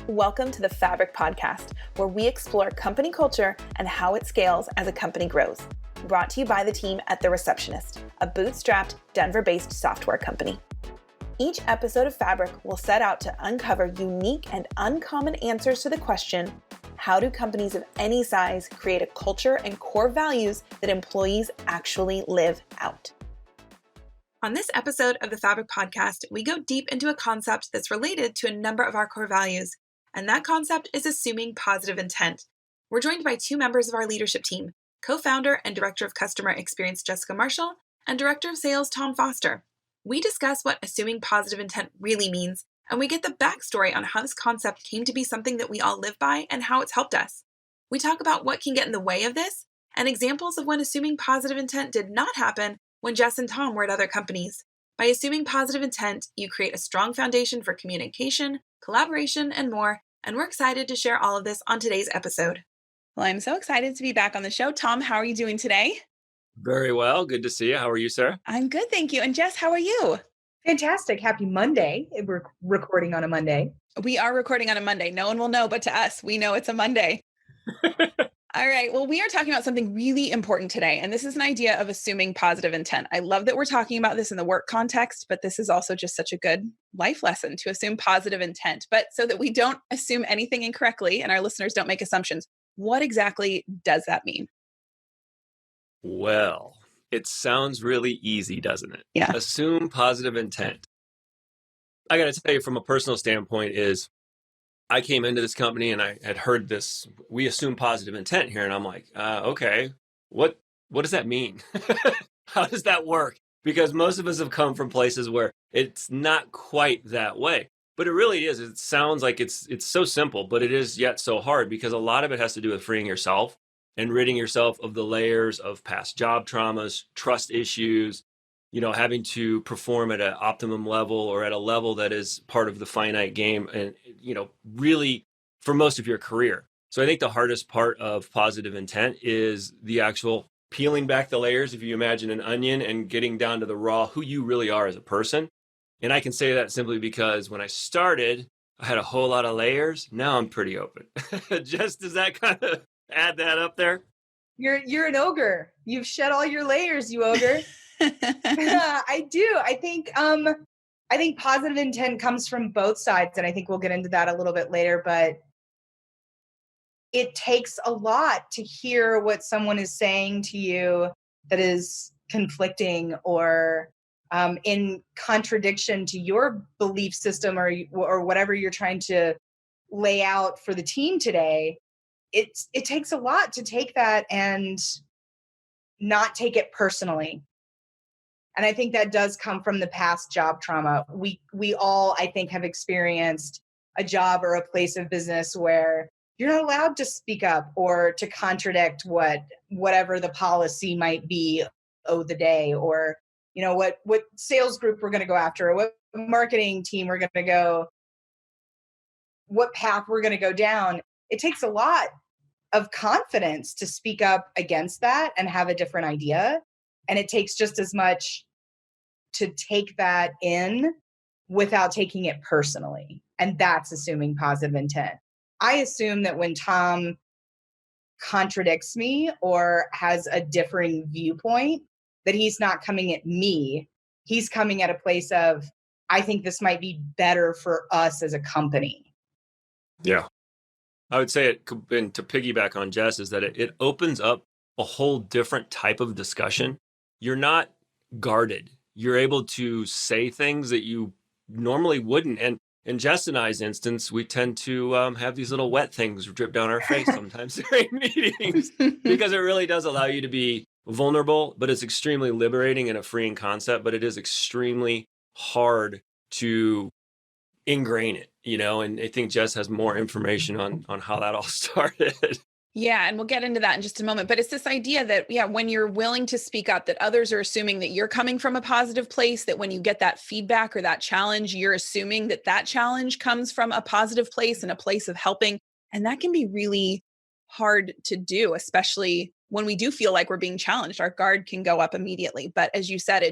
Welcome to the Fabric Podcast, where we explore company culture and how it scales as a company grows. Brought to you by the team at The Receptionist, a bootstrapped, Denver-based software company. Each episode of Fabric will set out to uncover unique and uncommon answers to the question, how do companies of any size create a culture and core values that employees actually live out? On this episode of the Fabric Podcast, we go deep into a concept that's related to a number of our core values, and that concept is assuming positive intent. We're joined by two members of our leadership team, co-founder and director of customer experience Jessica Marshall, and director of sales Tom Foster. We discuss what assuming positive intent really means, and we get the backstory on how this concept came to be something that we all live by and how it's helped us. We talk about what can get in the way of this, and examples of when assuming positive intent did not happen when Jess and Tom were at other companies. By assuming positive intent, you create a strong foundation for communication, collaboration, and more, and we're excited to share all of this on today's episode. Well, I'm so excited to be back on the show. Tom, how are you doing today? Very well. Good to see you. How are you, Sarah? I'm good, thank you. And Jess, how are you? Fantastic. Happy Monday. We're recording on a Monday. We are recording on a Monday. No one will know, but to us, we know it's a Monday. All right. Well, we are talking about something really important today, and this is an idea of assuming positive intent. I love that we're talking about this in the work context, but this is also just such a good life lesson to assume positive intent. But so that we don't assume anything incorrectly and our listeners don't make assumptions, what exactly does that mean? Well, it sounds really easy, doesn't it? Yeah. Assume positive intent. I got to tell you from a personal standpoint is I came into this company and I had heard this, we assume positive intent here. And I'm like, okay, what does that mean? How does that work? Because most of us have come from places where it's not quite that way, but it really is. It sounds like it's so simple, but it is yet so hard because a lot of it has to do with freeing yourself and ridding yourself of the layers of past job traumas, trust issues, having to perform at an optimum level or at a level that is part of the finite game and, really for most of your career. So I think the hardest part of positive intent is the actual peeling back the layers. If you imagine an onion and getting down to the raw, who you really are as a person. And I can say that simply because when I started, I had a whole lot of layers. Now I'm pretty open. Just does that kind of add that up there? You're an ogre. You've shed all your layers, you ogre. I do. I think positive intent comes from both sides, and I think we'll get into that a little bit later, but it takes a lot to hear what someone is saying to you that is conflicting or in contradiction to your belief system or whatever you're trying to lay out for the team today. It takes a lot to take that and not take it personally. And I think that does come from the past job trauma. We all, I think, have experienced a job or a place of business where you're not allowed to speak up or to contradict whatever the policy might be of the day, or what sales group we're going to go after, or what marketing team we're going to go, what path we're going to go down. It takes a lot of confidence to speak up against that and have a different idea. And it takes just as much to take that in without taking it personally. And that's assuming positive intent. I assume that when Tom contradicts me or has a differing viewpoint, that he's not coming at me. He's coming at a place of, I think this might be better for us as a company. Yeah. I would say and to piggyback on Jess, is that it opens up a whole different type of discussion. You're not guarded. You're able to say things that you normally wouldn't. And in Jess and I's instance, we tend to have these little wet things drip down our face sometimes during meetings because it really does allow you to be vulnerable, but it's extremely liberating and a freeing concept, but it is extremely hard to ingrain it, and I think Jess has more information on how that all started. Yeah, and we'll get into that in just a moment. But it's this idea that, when you're willing to speak up, that others are assuming that you're coming from a positive place, that when you get that feedback or that challenge, you're assuming that that challenge comes from a positive place and a place of helping. And that can be really hard to do, especially when we do feel like we're being challenged. Our guard can go up immediately. But as you said,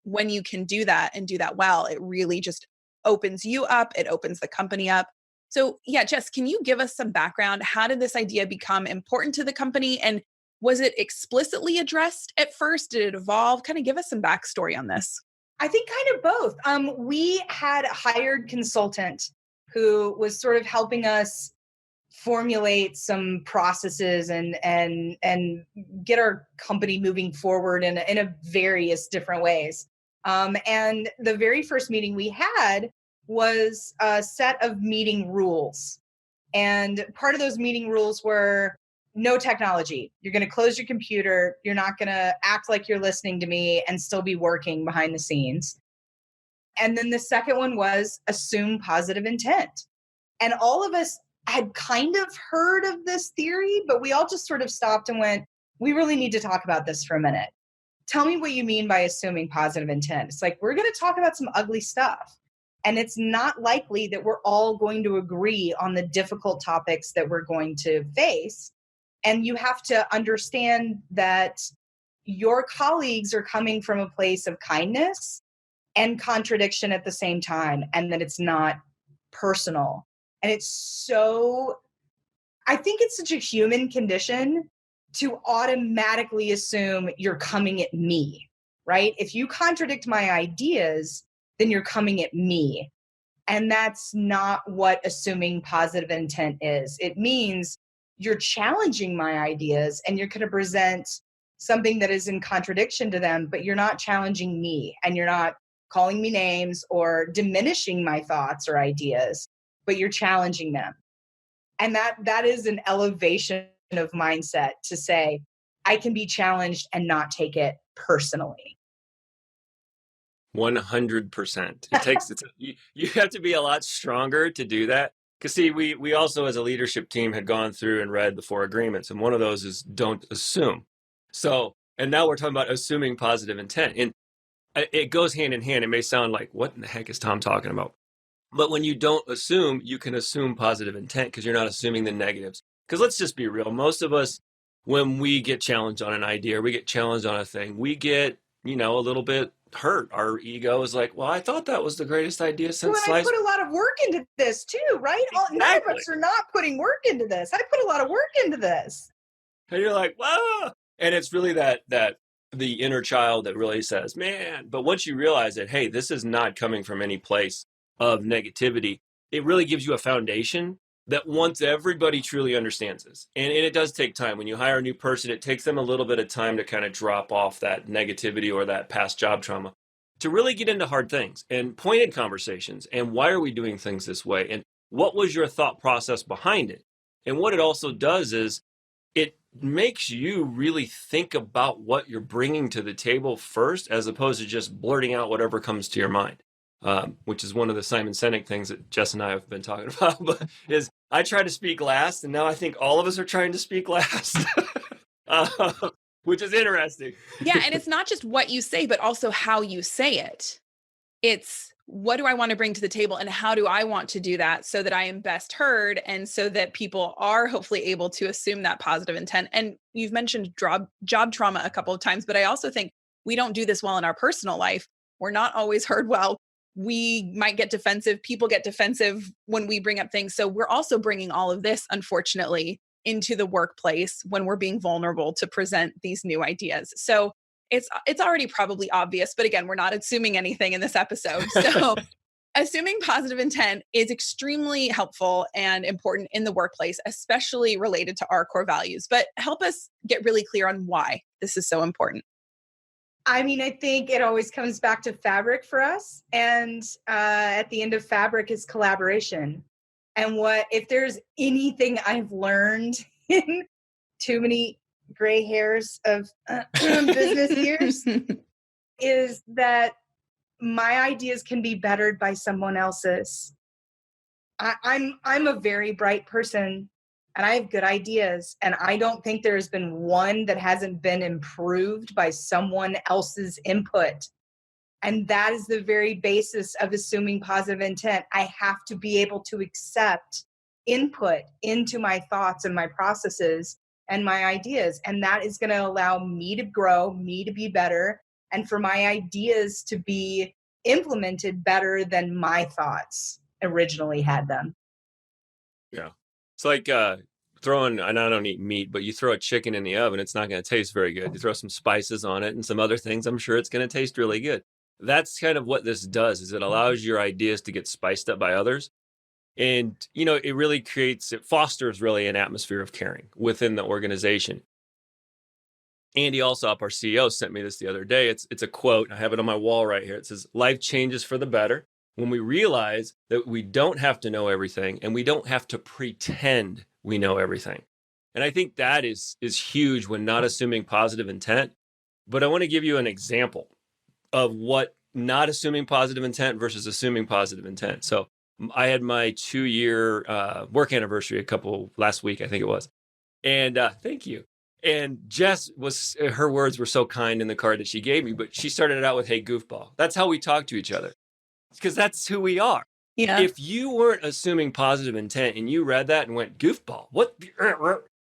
when you can do that and do that well, it really just opens you up. It opens the company up. So yeah, Jess, can you give us some background? How did this idea become important to the company? And was it explicitly addressed at first? Did it evolve? Kind of give us some backstory on this. I think kind of both. We had a hired consultant who was sort of helping us formulate some processes and get our company moving forward in a various different ways. And the very first meeting we had was a set of meeting rules. And part of those meeting rules were no technology. You're going to close your computer. You're not going to act like you're listening to me and still be working behind the scenes. And then the second one was assume positive intent. And all of us had kind of heard of this theory, but we all just sort of stopped and went, we really need to talk about this for a minute. Tell me what you mean by assuming positive intent. It's like, we're going to talk about some ugly stuff. And it's not likely that we're all going to agree on the difficult topics that we're going to face. And you have to understand that your colleagues are coming from a place of kindness and contradiction at the same time, and that it's not personal. And I think it's such a human condition to automatically assume you're coming at me, right? If you contradict my ideas, then you're coming at me. And that's not what assuming positive intent is. It means you're challenging my ideas and you're going to present something that is in contradiction to them, but you're not challenging me and you're not calling me names or diminishing my thoughts or ideas, but you're challenging them. And that is an elevation of mindset to say, I can be challenged and not take it personally. 100%. It takes you have to be a lot stronger to do that. Because see, we also as a leadership team had gone through and read the 4 agreements, and one of those is don't assume. So, and now we're talking about assuming positive intent, and it goes hand in hand. It may sound like, what in the heck is Tom talking about? But when you don't assume, you can assume positive intent because you're not assuming the negatives. Because let's just be real. Most of us, when we get challenged on an idea, or we get challenged on a thing, we get, a little bit hurt. Our ego is like, well, I thought that was the greatest idea since Well, I put a lot of work into this too, right? Exactly. None of us are not putting work into this. I put a lot of work into this. And you're like, whoa. And it's really that the inner child that really says, man. But once you realize that, hey, this is not coming from any place of negativity, it really gives you a foundation that once everybody truly understands this. And it does take time. When you hire a new person, it takes them a little bit of time to kind of drop off that negativity or that past job trauma to really get into hard things and pointed conversations. And why are we doing things this way? And what was your thought process behind it? And what it also does is it makes you really think about what you're bringing to the table first, as opposed to just blurting out whatever comes to your mind. Which is one of the Simon Sinek things that Jess and I have been talking about, but is I try to speak last, and now I think all of us are trying to speak last, which is interesting. Yeah, and it's not just what you say, but also how you say it. It's what do I want to bring to the table and how do I want to do that so that I am best heard and so that people are hopefully able to assume that positive intent. And you've mentioned job trauma a couple of times, but I also think we don't do this well in our personal life. We're not always heard well. We might get defensive. People get defensive when we bring up things. So we're also bringing all of this, unfortunately, into the workplace when we're being vulnerable to present these new ideas. So it's already probably obvious, but again, we're not assuming anything in this episode. So assuming positive intent is extremely helpful and important in the workplace, especially related to our core values. But help us get really clear on why this is so important. I mean, I think it always comes back to fabric for us. And at the end of fabric is collaboration. And if there's anything I've learned in too many gray hairs of business years, is that my ideas can be bettered by someone else's. I'm a very bright person. And I have good ideas. And I don't think there has been one that hasn't been improved by someone else's input. And that is the very basis of assuming positive intent. I have to be able to accept input into my thoughts and my processes and my ideas. And that is going to allow me to grow, me to be better, and for my ideas to be implemented better than my thoughts originally had them. Yeah. It's like throwing, and I don't eat meat, but you throw a chicken in the oven, it's not going to taste very good. You throw some spices on it and some other things, I'm sure it's going to taste really good. That's kind of what this does, is it allows your ideas to get spiced up by others. And, it really it fosters really an atmosphere of caring within the organization. Andy Alsop, our CEO, sent me this the other day. It's a quote. I have it on my wall right here. It says, "Life changes for the better when we realize that we don't have to know everything and we don't have to pretend we know everything." And I think that is huge when not assuming positive intent. But I want to give you an example of what not assuming positive intent versus assuming positive intent. So I had my 2-year work anniversary last week, I think it was. And thank you. And her words were so kind in the card that she gave me, but she started it out with, "Hey, goofball." That's how we talk to each other, because that's who we are. Yeah. If you weren't assuming positive intent and you read that and went, "Goofball," what?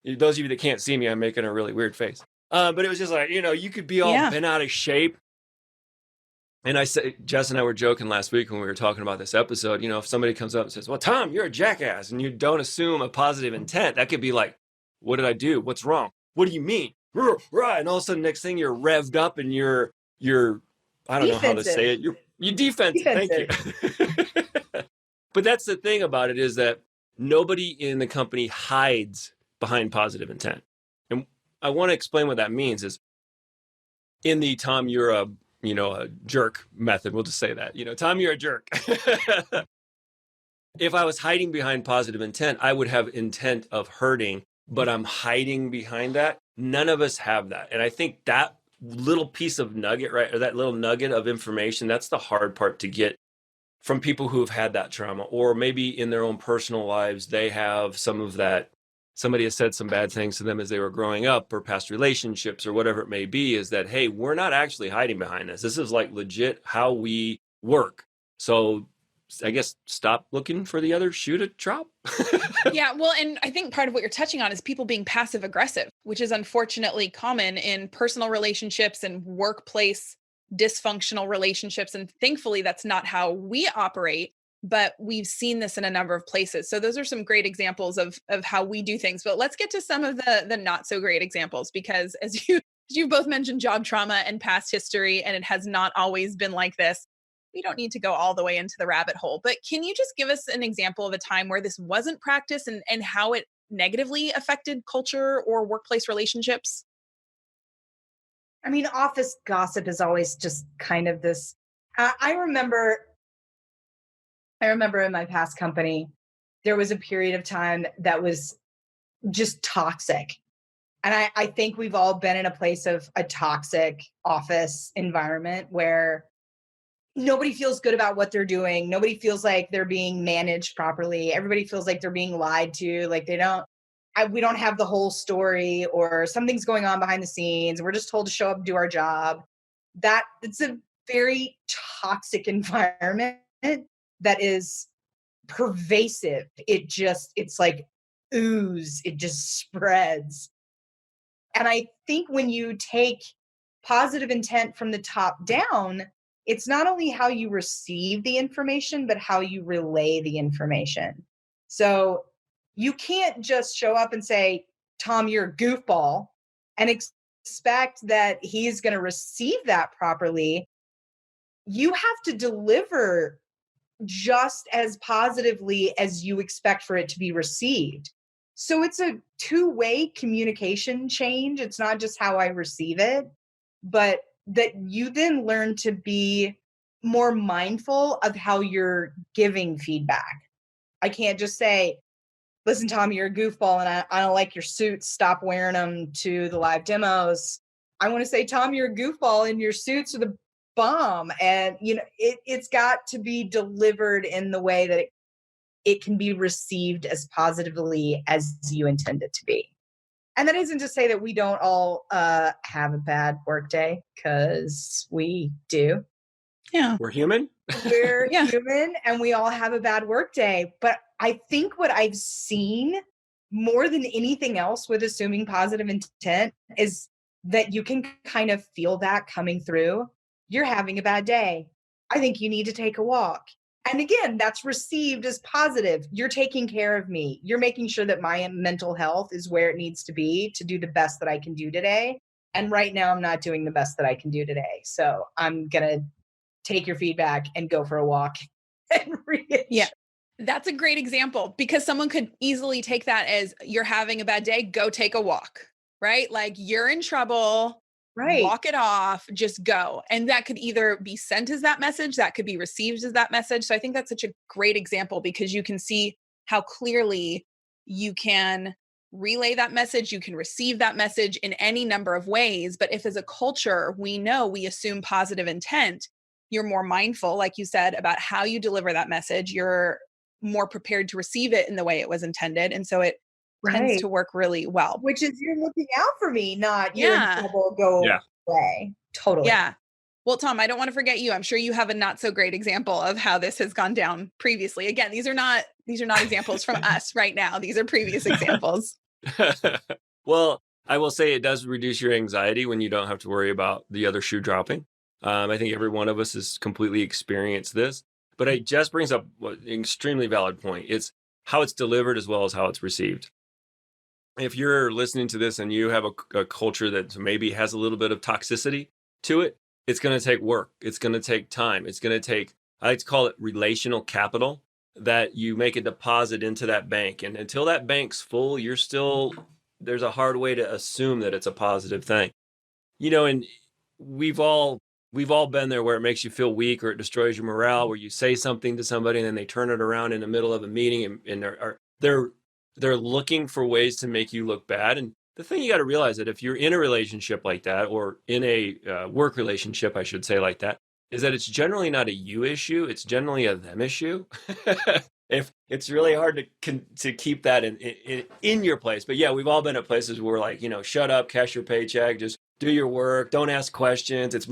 Those of you that can't see me, I'm making a really weird face. But it was just like, you could be all bent out of shape. And I said, Jess and I were joking last week when we were talking about this episode, if somebody comes up and says, "Well, Tom, you're a jackass," and you don't assume a positive intent, that could be like, "What did I do? What's wrong? What do you mean?" And all of a sudden, next thing, you're revved up and you're I don't know how to say it. You're defensive. Thank you. But that's the thing about it, is that nobody in the company hides behind positive intent. And I want to explain what that means is, in the "Tom, you're a jerk" method, we'll just say that, "Tom, you're a jerk." If I was hiding behind positive intent, I would have intent of hurting, but I'm hiding behind that. None of us have that. And I think that little piece of nugget, right, or that little nugget of information, that's the hard part to get from people who have had that trauma, or maybe in their own personal lives, they have some of that. Somebody has said some bad things to them as they were growing up, or past relationships, or whatever it may be, is that, hey, we're not actually hiding behind this. This is like legit how we work. So I guess stop looking for the other shoe to drop. Yeah, well, and I think part of what you're touching on is people being passive aggressive, which is unfortunately common in personal relationships and workplace dysfunctional relationships. And thankfully, that's not how we operate, but we've seen this in a number of places. So those are some great examples of how we do things. But let's get to some of the not so great examples, because as you both mentioned, job trauma and past history, and it has not always been like this. We don't need to go all the way into the rabbit hole, but can you just give us an example of a time where this wasn't practiced and how it negatively affected culture or workplace relationships? I mean, office gossip is always just kind of this. I remember in my past company, there was a period of time that was just toxic. And I think we've all been in a place of a toxic office environment where nobody feels good about what they're doing. Nobody feels like they're being managed properly. Everybody feels like they're being lied to. Like we don't have the whole story, or something's going on behind the scenes. We're just told to show up and do our job. It's a very toxic environment that is pervasive. It's like ooze. It just spreads. And I think when you take positive intent from the top down, it's not only how you receive the information, but how you relay the information. So you can't just show up and say, "Tom, you're a goofball," and expect that he's going to receive that properly. You have to deliver just as positively as you expect for it to be received. So it's a two-way communication change. It's not just how I receive it, but that you then learn to be more mindful of how you're giving feedback. I can't just say, "Listen, Tom, you're a goofball and I don't like your suits. Stop wearing them to the live demos." I want to say, "Tom, you're a goofball and your suits are the bomb." And, it's got to be delivered in the way that it can be received as positively as you intend it to be. And that isn't to say that we don't all have a bad work day, because we do. Yeah. We're human. We're human and we all have a bad work day. But I think what I've seen more than anything else with assuming positive intent is that you can kind of feel that coming through. You're having a bad day. I think you need to take a walk. And again, that's received as positive. You're taking care of me. You're making sure that my mental health is where it needs to be to do the best that I can do today. And right now, I'm not doing the best that I can do today. So I'm going to take your feedback and go for a walk and read. Yeah. That's a great example, because someone could easily take that as you're having a bad day, go take a walk, right? Like you're in trouble, Right. walk it off, just go. And that could either be sent as that message, that could be received as that message. So I think that's such a great example, because you can see how clearly you can relay that message, you can receive that message in any number of ways. But if as a culture, we assume positive intent, you're more mindful, like you said, about how you deliver that message. You're more prepared to receive it in the way it was intended. And so it tends to work really well. Which is, you're looking out for me, not you're in Yeah. trouble, go away. Totally. Yeah. Well, Tom, I don't want to forget you. I'm sure you have a not so great example of how this has gone down previously. Again, these are not examples from us right now. These are previous examples. Well, I will say it does reduce your anxiety when you don't have to worry about the other shoe dropping. I think every one of us has completely experienced this, but it just brings up an extremely valid point. It's how it's delivered as well as how it's received. If you're listening to this and you have a culture that maybe has a little bit of toxicity to it, it's going to take work. It's going to take time. It's going to take, I like to call it relational capital, that you make a deposit into that bank. And until that bank's full, there's a hard way to assume that it's a positive thing. And we've all been there, where it makes you feel weak or it destroys your morale, where you say something to somebody and then they turn it around in the middle of a meeting and they're looking for ways to make you look bad. And the thing you got to realize, that if you're in a relationship like that, or in a work relationship, I should say, like that, is that it's generally not a you issue. It's generally a them issue. If it's really hard to keep that in your place. But yeah, we've all been at places where, like, shut up, cash your paycheck, just do your work, don't ask questions. It's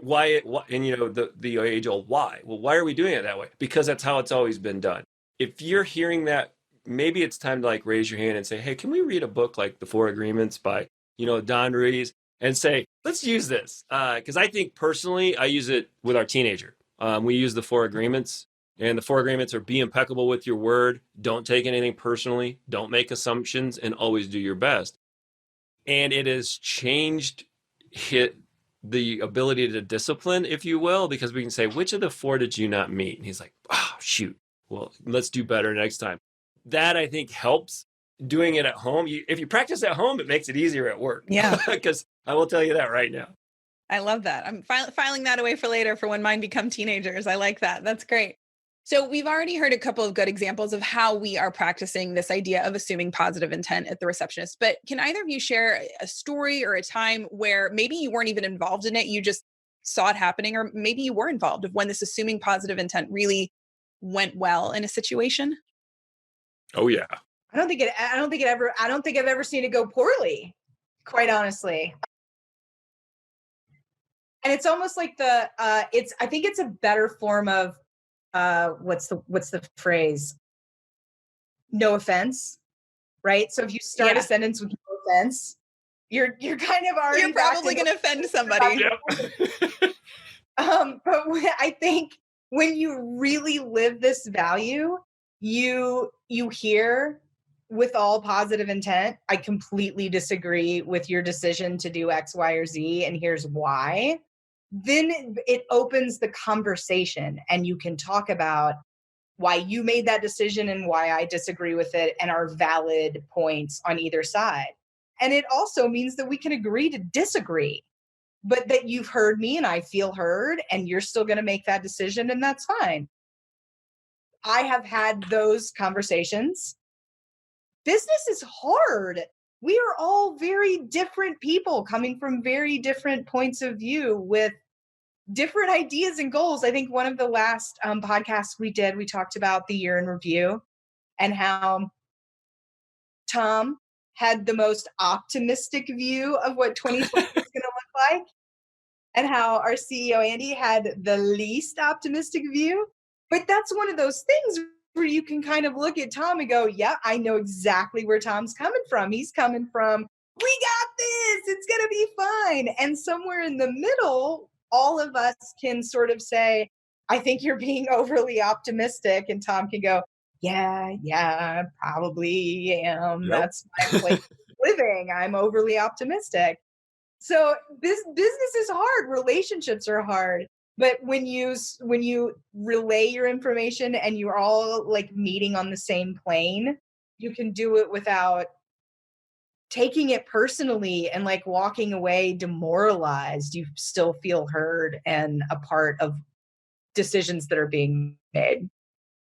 why, and the age old why. Well, why are we doing it that way? Because that's how it's always been done. If you're hearing that, maybe it's time to raise your hand and say, hey, can we read a book like The Four Agreements by, Don Ruiz, and say, let's use this. Because I think personally, I use it with our teenager. We use the Four Agreements, and the Four Agreements are: be impeccable with your word, don't take anything personally, don't make assumptions, and always do your best. And it has changed the ability to discipline, if you will, because we can say, which of the four did you not meet? And he's like, oh, shoot. Well, let's do better next time. That, I think, helps. Doing it at home. If you practice at home, it makes it easier at work. Yeah. Because I will tell you that right now. I love that. I'm filing that away for later, for when mine become teenagers. I like that. That's great. So we've already heard a couple of good examples of how we are practicing this idea of assuming positive intent at The Receptionist. But can either of you share a story or a time where maybe you weren't even involved in it, you just saw it happening, or maybe you were involved, of when this assuming positive intent really went well in a situation? Oh yeah. I don't think I've ever seen it go poorly, quite honestly. And it's almost like I think it's a better form of what's the phrase? No offense, right? So if you start a sentence with no offense, you're kind of already, you're probably going to offend somebody. Yep. But I think when you really live this value, you hear, with all positive intent, I completely disagree with your decision to do X, Y, or Z, and here's why. Then it opens the conversation, and you can talk about why you made that decision and why I disagree with it, and our valid points on either side. And it also means that we can agree to disagree, but that you've heard me and I feel heard, and you're still going to make that decision, and that's fine. I have had those conversations. Business is hard. We are all very different people coming from very different points of view with different ideas and goals. I think one of the last podcasts we did, we talked about the year in review and how Tom had the most optimistic view of what 2020 is going to look like, and how our CEO, Andy, had the least optimistic view. But that's one of those things where you can kind of look at Tom and go, yeah, I know exactly where Tom's coming from. He's coming from, we got this, it's going to be fine. And somewhere in the middle, all of us can sort of say, I think you're being overly optimistic. And Tom can go, yeah, probably am. Yep. That's my place of living. I'm overly optimistic. So this business is hard. Relationships are hard. But when you relay your information and you're all like meeting on the same plane, you can do it without taking it personally and like walking away demoralized. You still feel heard and a part of decisions that are being made.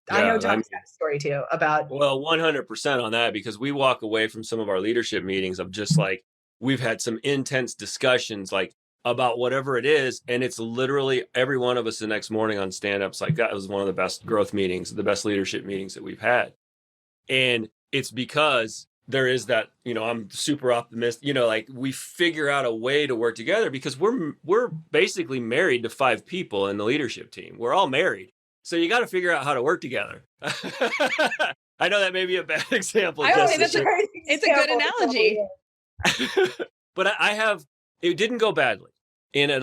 I know Tom's got a story too about. Well, 100% on that, because we walk away from some of our leadership meetings of just like, we've had some intense discussions like about whatever it is. And it's literally every one of us the next morning on stand-ups like, that was one of the best growth meetings, the best leadership meetings that we've had. And it's because there is that, I'm super optimistic, like we figure out a way to work together because we're basically married to 5 people in the leadership team. We're all married. So you got to figure out how to work together. I know that may be a bad example. I don't think that's it's a good analogy. But it didn't go badly. And I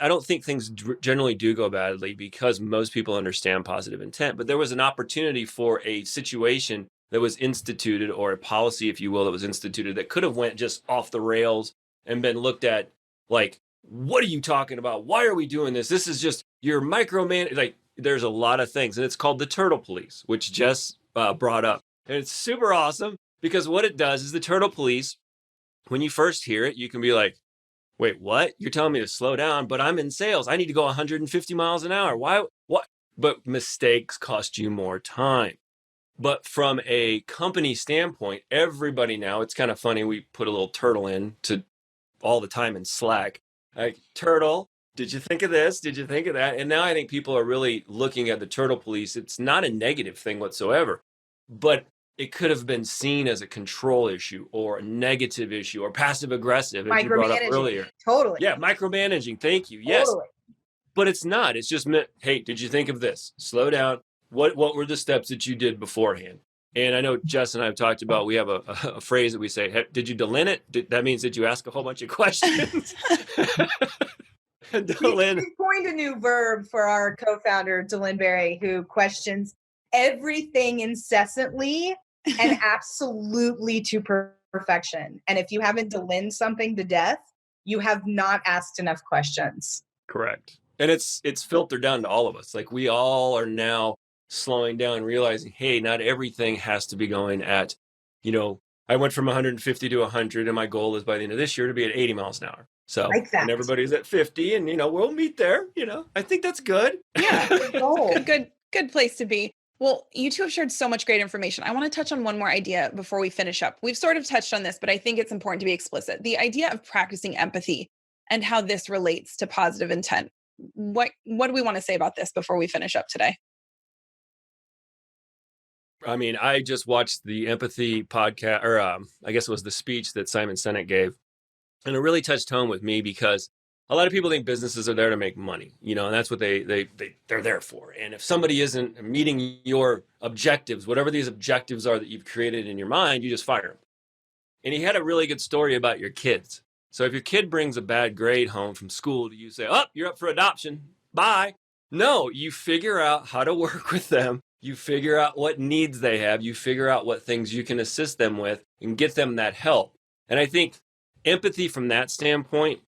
don't think things generally do go badly because most people understand positive intent. But there was an opportunity for a situation that was instituted, or a policy, if you will, that was instituted that could have went just off the rails and been looked at like, what are you talking about? Why are we doing this? This is just your micromanaging. Like, there's a lot of things, and it's called the turtle police, which Jess brought up. And it's super awesome because what it does is the turtle police, when you first hear it, you can be like, wait, what? You're telling me to slow down, but I'm in sales. I need to go 150 miles an hour. Why? What? But mistakes cost you more time. But from a company standpoint, everybody now, it's kind of funny. We put a little turtle in to all the time in Slack. Like, turtle, did you think of this? Did you think of that? And now I think people are really looking at the turtle police. It's not a negative thing whatsoever, but it could have been seen as a control issue or a negative issue or passive aggressive, as you brought up earlier. Totally. Yeah, micromanaging. Thank you. Yes. Totally. But it's not. It's just meant, hey, did you think of this? Slow down. What were the steps that you did beforehand? And I know Jess and I have talked about, we have a phrase that we say, hey, did you delin it? That means that you ask a whole bunch of questions. We coined a new verb for our co-founder, Delin Berry, who questions everything incessantly and absolutely to perfection. And if you haven't Delin something to death, you have not asked enough questions. Correct. And it's filtered down to all of us. Like, we all are now slowing down, realizing, hey, not everything has to be going at, I went from 150 to 100, and my goal is by the end of this year to be at 80 miles an hour. So, like that. And everybody's at 50, and, we'll meet there. I think that's good. Yeah, good place to be. Well, you two have shared so much great information. I want to touch on one more idea before we finish up. We've sort of touched on this, but I think it's important to be explicit. The idea of practicing empathy and how this relates to positive intent. What do we want to say about this before we finish up today? I mean, I just watched the empathy podcast, or I guess it was the speech that Simon Sinek gave. And it really touched home with me because a lot of people think businesses are there to make money, and that's what they're there for. And if somebody isn't meeting your objectives, whatever these objectives are that you've created in your mind, you just fire them. And he had a really good story about your kids. So if your kid brings a bad grade home from school, do you say, oh, you're up for adoption, bye? No, you figure out how to work with them. You figure out what needs they have. You figure out what things you can assist them with and get them that help. And I think empathy from that standpoint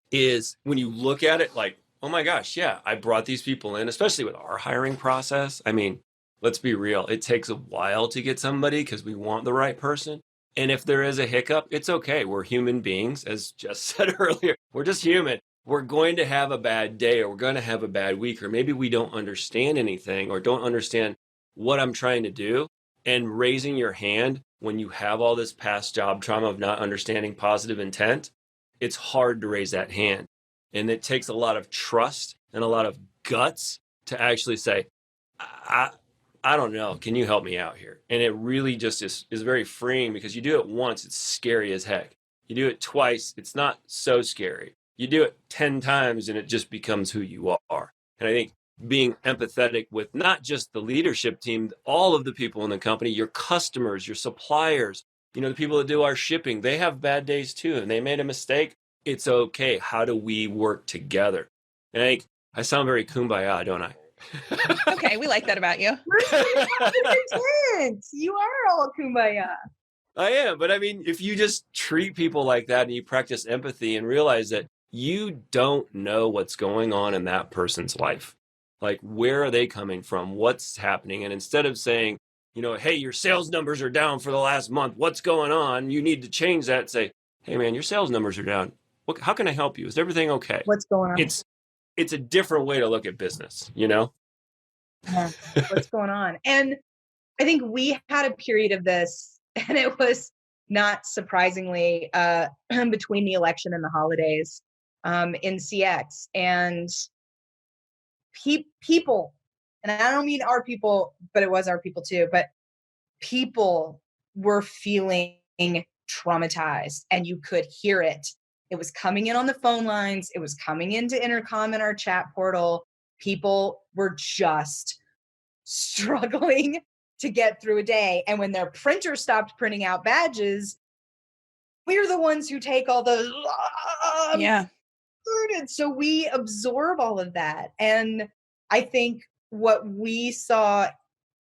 is when you look at it like, oh my gosh, yeah, I brought these people in, especially with our hiring process. I mean, let's be real. It takes a while to get somebody because we want the right person. And if there is a hiccup, it's okay. We're human beings, as Jess said earlier. We're just human. We're going to have a bad day, or we're going to have a bad week, or maybe we don't understand anything or don't understand what I'm trying to do. And raising your hand when you have all this past job trauma of not understanding positive intent, it's hard to raise that hand. And it takes a lot of trust and a lot of guts to actually say, I don't know, can you help me out here? And it really just is very freeing because you do it once, it's scary as heck. You do it twice, it's not so scary. You do it 10 times and it just becomes who you are. And I think being empathetic with not just the leadership team, all of the people in the company, your customers, your suppliers, the people that do our shipping, they have bad days too. And they made a mistake. It's okay. How do we work together? And I think I sound very kumbaya, don't I? Okay, we like that about you. We're pretty content. You are all kumbaya. I am, but I mean, if you just treat people like that and you practice empathy and realize that you don't know what's going on in that person's life, like where are they coming from, what's happening, and instead of saying, hey, your sales numbers are down for the last month, what's going on? You need to change that. Say, hey, man, your sales numbers are down. How can I help you? Is everything okay? What's going on? It's a different way to look at business, Yeah. What's going on? And I think we had a period of this, and it was not surprisingly between the election and the holidays in CX. And people, and I don't mean our people, but it was our people too, but people were feeling traumatized, and you could hear it. It was coming in on the phone lines. It was coming into intercom in our chat portal. People were just struggling to get through a day. And when their printer stopped printing out badges, we're the ones who take all the Yeah. So we absorb all of that. And I think what we saw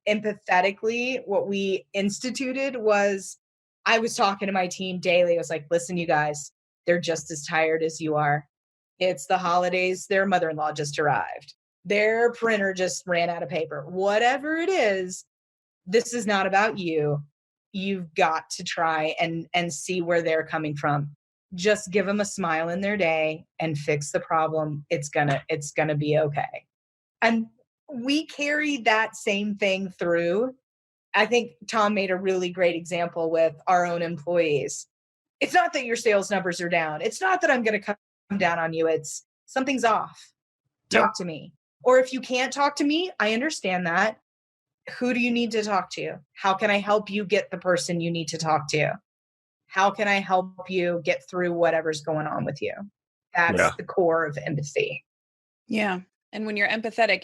empathetically, what we instituted was, I was talking to my team daily. I was like, listen, you guys, they're just as tired as you are. It's the holidays. Their mother-in-law just arrived. Their printer just ran out of paper. Whatever it is, this is not about you. You've got to try and see where they're coming from. Just give them a smile in their day and fix the problem. It's gonna be okay. And we carried that same thing through. I think Tom made a really great example with our own employees. It's not that your sales numbers are down. It's not that I'm going to come down on you. It's something's off. Talk to me. Or if you can't talk to me, I understand that. Who do you need to talk to? How can I help you get the person you need to talk to? How can I help you get through whatever's going on with you? That's the core of empathy. Yeah. And when you're empathetic,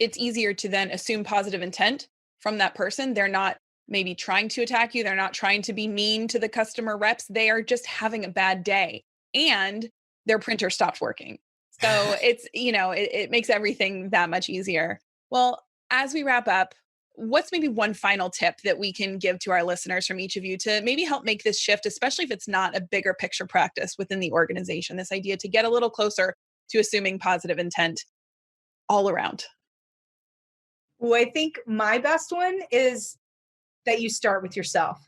it's easier to then assume positive intent from that person. They're not maybe trying to attack you. They're not trying to be mean to the customer reps. They are just having a bad day and their printer stopped working. So it's, it makes everything that much easier. Well, as we wrap up, what's maybe one final tip that we can give to our listeners from each of you to maybe help make this shift, especially if it's not a bigger picture practice within the organization, this idea to get a little closer to assuming positive intent all around? Well, I think my best one is that you start with yourself,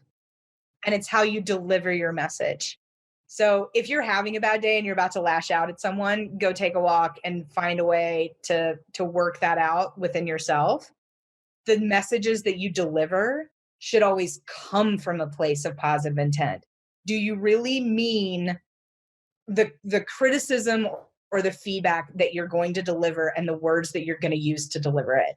and it's how you deliver your message. So if you're having a bad day and you're about to lash out at someone, go take a walk and find a way to work that out within yourself. The messages that you deliver should always come from a place of positive intent. Do you really mean the criticism or the feedback that you're going to deliver and the words that you're going to use to deliver it?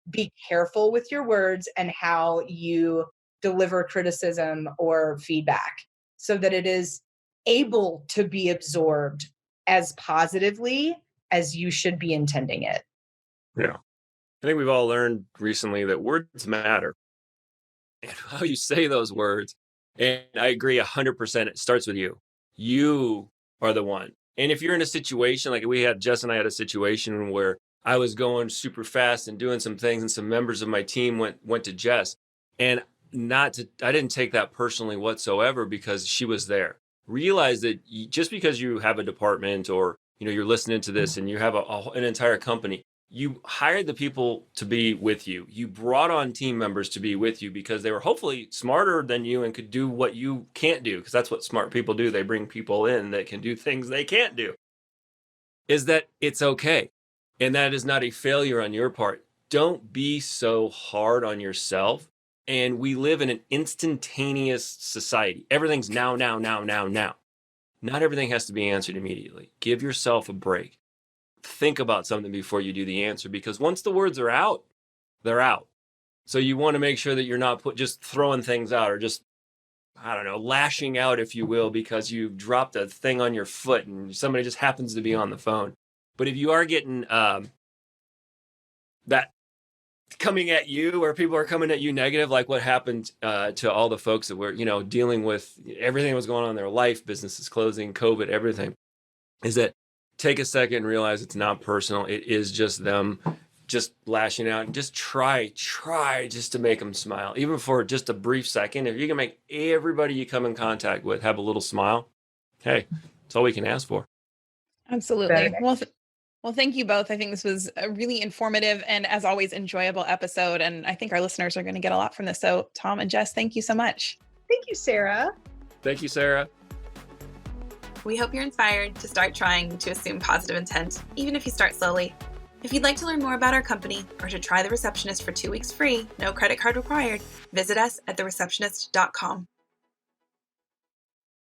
Be careful with your words and how you deliver criticism or feedback so that it is able to be absorbed as positively as you should be intending it. Yeah. I think we've all learned recently that words matter and how you say those words. And I agree 100%. It starts with you. You are the one. And if you're in a situation like Jess and I had a situation where I was going super fast and doing some things, and some members of my team went to Jess, and I didn't take that personally whatsoever because she was there. Realize that just because you have a department or you're listening to this and you have an entire company, you hired the people to be with you. You brought on team members to be with you because they were hopefully smarter than you and could do what you can't do, because that's what smart people do. They bring people in that can do things they can't do. Is that it's okay. And that is not a failure on your part. Don't be so hard on yourself. And we live in an instantaneous society. Everything's now, now, now, now, now. Not everything has to be answered immediately. Give yourself a break. Think about something before you do the answer, because once the words are out, they're out. So you want to make sure that you're not just throwing things out or just, I don't know, lashing out, if you will, because you dropped a thing on your foot and somebody just happens to be on the phone. But if you are getting that coming at you, or people are coming at you negative, like what happened to all the folks that were, dealing with everything that was going on in their life, businesses closing, COVID, everything, is that take a second and realize it's not personal. It is just them just lashing out, and just try just to make them smile, even for just a brief second. If you can make everybody you come in contact with have a little smile, hey, that's all we can ask for. Absolutely. Well, thank you both. I think this was a really informative and, as always, enjoyable episode. And I think our listeners are going to get a lot from this. So Tom and Jess, thank you so much. Thank you, Sarah. Thank you, Sarah. We hope you're inspired to start trying to assume positive intent, even if you start slowly. If you'd like to learn more about our company or to try The Receptionist for 2 weeks free, no credit card required, visit us at thereceptionist.com.